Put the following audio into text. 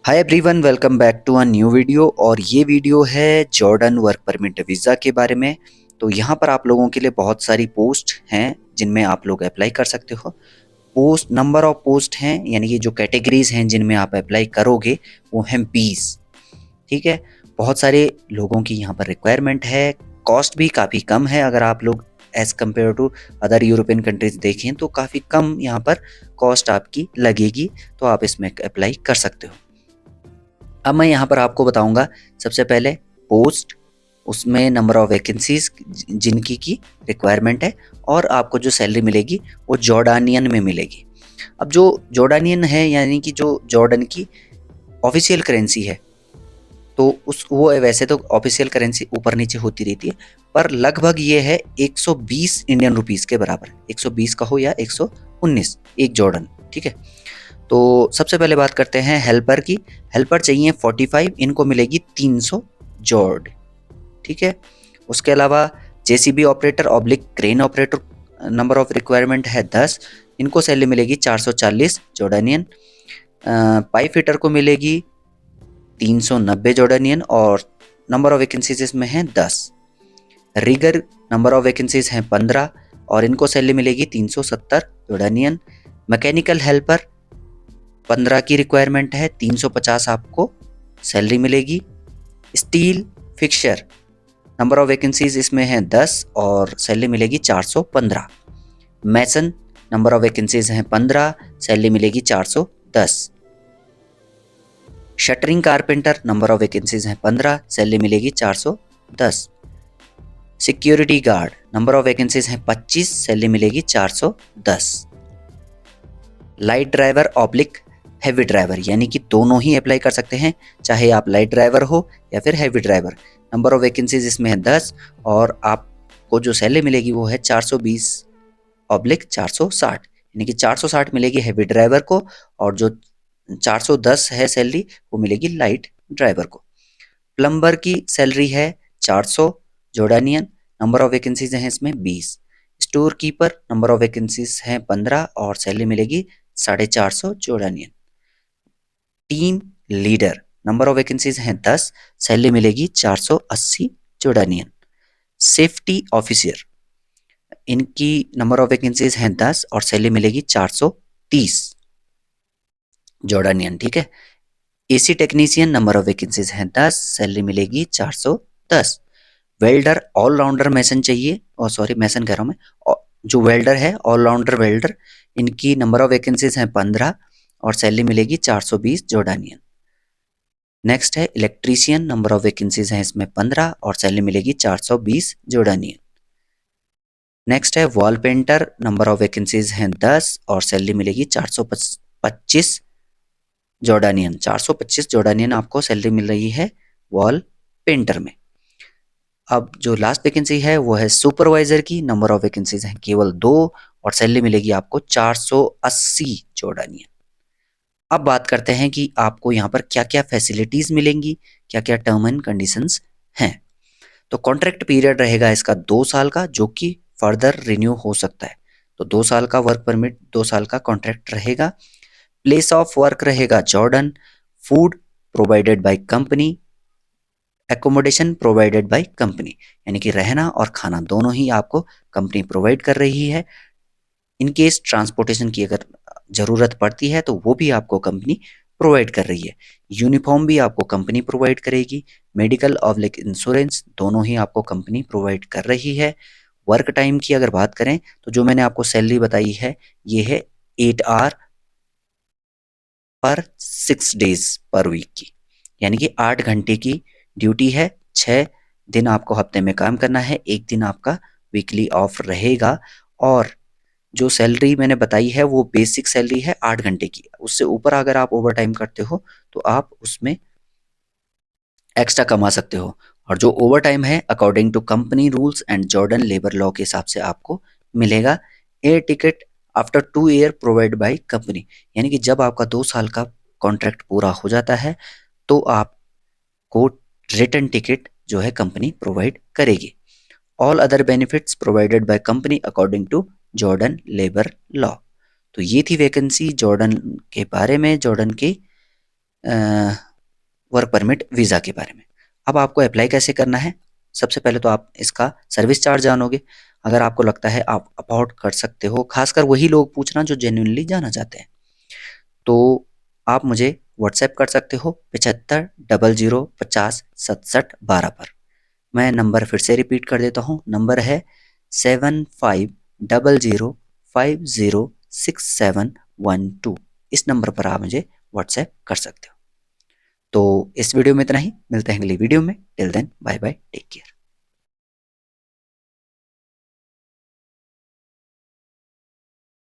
Hi everyone, welcome back to a new video. और ये video है जॉर्डन वर्क परमिट वीज़ा के बारे में। तो यहाँ पर आप लोगों के लिए बहुत सारी पोस्ट हैं जिनमें आप लोग अप्लाई कर सकते हो। पोस्ट नंबर ऑफ पोस्ट हैं, यानी कि जो कैटेगरीज हैं जिनमें आप अप्लाई करोगे वो हैं 20। ठीक है, बहुत सारे लोगों की यहाँ पर रिक्वायरमेंट है। कॉस्ट भी काफ़ी कम है। अगर आप लोग as compare to other European countries देखें तो काफ़ी कम यहाँ पर कॉस्ट आपकी लगेगी, तो आप इसमें अप्लाई कर सकते हो। अब मैं यहाँ पर आपको बताऊंगा सबसे पहले पोस्ट, उसमें नंबर ऑफ वैकेंसीज जिनकी की रिक्वायरमेंट है, और आपको जो सैलरी मिलेगी वो जॉर्डानियन में मिलेगी। अब जो जॉर्डानियन है, यानी कि जो जॉर्डन की ऑफिशियल करेंसी है, तो उस वो वैसे तो ऑफिशियल करेंसी ऊपर नीचे होती रहती है, पर लगभग ये है 120 इंडियन रुपीस के बराबर। 120 कहो या 119 एक जॉर्डन। ठीक है, तो सबसे पहले बात करते हैं हेल्पर की। हेल्पर चाहिए 45, इनको मिलेगी 300 जॉर्ड। ठीक है, उसके अलावा JCB operator oblique crane operator, number of requirement है 10, इनको सैलरी मिलेगी 440 जॉर्डानियन। पाइप फिटर को मिलेगी 390 जॉर्डानियन, और नंबर ऑफ वैकेंसीज इसमें हैं 10। रिगर नंबर ऑफ वैकेंसीज हैं 15, और इनको सैलरी मिलेगी 370 जॉर्डानियन। मैकेनिकल हेल्पर 15 की रिक्वायरमेंट है, 350 आपको सैलरी मिलेगी। Steel fixer number of vacancies इसमें हैं 10, और सैलरी मिलेगी 415। मैसन नंबर ऑफ वैकेंसीज हैं 15, सैलरी मिलेगी 410। Shuttering carpenter number of vacancies हैं 15, सैलरी मिलेगी 410। Security guard number of vacancies हैं 25, सैलरी मिलेगी 410। Light driver oblique heavy driver, यानी कि दोनों ही अप्लाई कर सकते हैं, चाहे आप लाइट ड्राइवर हो या फिर heavy driver. Number of vacancies इसमें है 10, और आपको जो सैलरी मिलेगी वो है 420/460, यानी कि 460 मिलेगी हैवी ड्राइवर को, और जो 410 है सैलरी वो मिलेगी लाइट ड्राइवर को। प्लम्बर की सैलरी है 400 जॉर्डानियन, नंबर ऑफ वैकेंसीज हैं इसमें 20। Store keeper number of vacancies हैं 15, और सैलरी मिलेगी 450 Jordanian. Team leader number of vacancies हैं 10, सैलरी मिलेगी 480 जॉर्डानियन। सेफ्टी ऑफिसर, इनकी नंबर ऑफ वैकेंसीज हैं 10, और सैलरी मिलेगी 430 जॉर्डानियन। ठीक है, AC technician number of vacancies हैं 10, सैलरी मिलेगी 410। वेल्डर ऑलराउंडर मैसन चाहिए, और सॉरी मैसन कह रहा हूँ मैं, जो वेल्डर है ऑलराउंडर वेल्डर, इनकी नंबर ऑफ वैकेंसीज हैं 15, और सैलरी मिलेगी 420 जॉर्डानियन। नेक्स्ट है इलेक्ट्रीशियन, नंबर ऑफ वैकेंसीज हैं इसमें 15, और सैलरी मिलेगी 420 जॉर्डानियन। नेक्स्ट है wall painter, number of vacancies हैं 10, और सैलरी मिलेगी 425 जॉर्डानियन। 425 जॉर्डानियन आपको सैलरी मिल रही है वॉल पेंटर में। अब जो लास्ट वैकेंसी है वो है सुपरवाइजर की, नंबर ऑफ वैकेंसीज हैं केवल 2, और सैलरी मिलेगी आपको 480 जॉर्डानियन। अब बात करते हैं कि आपको यहाँ पर क्या क्या फैसिलिटीज मिलेंगी, क्या क्या टर्म एंड कंडीशंस हैं। तो कॉन्ट्रैक्ट पीरियड रहेगा इसका 2 साल का, जो कि फर्दर रिन्यू हो सकता है। तो 2 साल का वर्क परमिट, 2 साल का कॉन्ट्रैक्ट रहेगा। प्लेस ऑफ वर्क रहेगा Jordan. Food provided by company, accommodation provided by company, यानी कि रहना और खाना दोनों ही आपको कंपनी प्रोवाइड कर रही है। इन केस ट्रांसपोर्टेशन की अगर ज़रूरत पड़ती है तो वो भी आपको कंपनी प्रोवाइड कर रही है। यूनिफॉर्म भी आपको कंपनी प्रोवाइड करेगी। मेडिकल ऑब्लिक इंश्योरेंस दोनों ही आपको कंपनी प्रोवाइड कर रही है। वर्क टाइम की अगर बात करें तो जो मैंने आपको सैलरी बताई है ये है 8 आवर पर 6 डेज पर वीक की, यानी कि 8 घंटे की ड्यूटी है। 6 दिन आपको हफ्ते में काम करना है, 1 दिन आपका वीकली ऑफ रहेगा। और जो सैलरी मैंने बताई है वो बेसिक सैलरी है 8 घंटे की। उससे ऊपर अगर आप ओवर टाइम करते हो तो आप उसमें एक्स्ट्रा कमा सकते हो। और जो ओवर टाइम है according to company rules and Jordan labour law के हिसाब से आपको मिलेगा। Air ticket after 2 year provide by company, यानी कि जब आपका 2 साल का कॉन्ट्रैक्ट पूरा हो जाता है तो आपको रिटर्न टिकट जो है कंपनी प्रोवाइड करेगी। All other benefits provided by company according to Jordan labour law. तो ये थी वैकेंसी जॉर्डन के बारे में, जॉर्डन की वर्क परमिट वीज़ा के बारे में। अब आपको अप्लाई कैसे करना है? सबसे पहले तो आप इसका सर्विस चार्ज जानोगे। अगर आपको लगता है आप अफोर्ड कर सकते हो, खासकर वही लोग पूछना जो जेन्युइनली जाना चाहते हैं, तो आप मुझे व्हाट्सएप कर सकते हो 7500506712 पर। मैं नंबर फिर से रिपीट कर देता हूँ, नंबर है 7500506712। इस नंबर पर आप मुझे व्हाट्सएप कर सकते हो। तो इस वीडियो में इतना ही, मिलते हैं अगली वीडियो में। Till then bye bye, take care.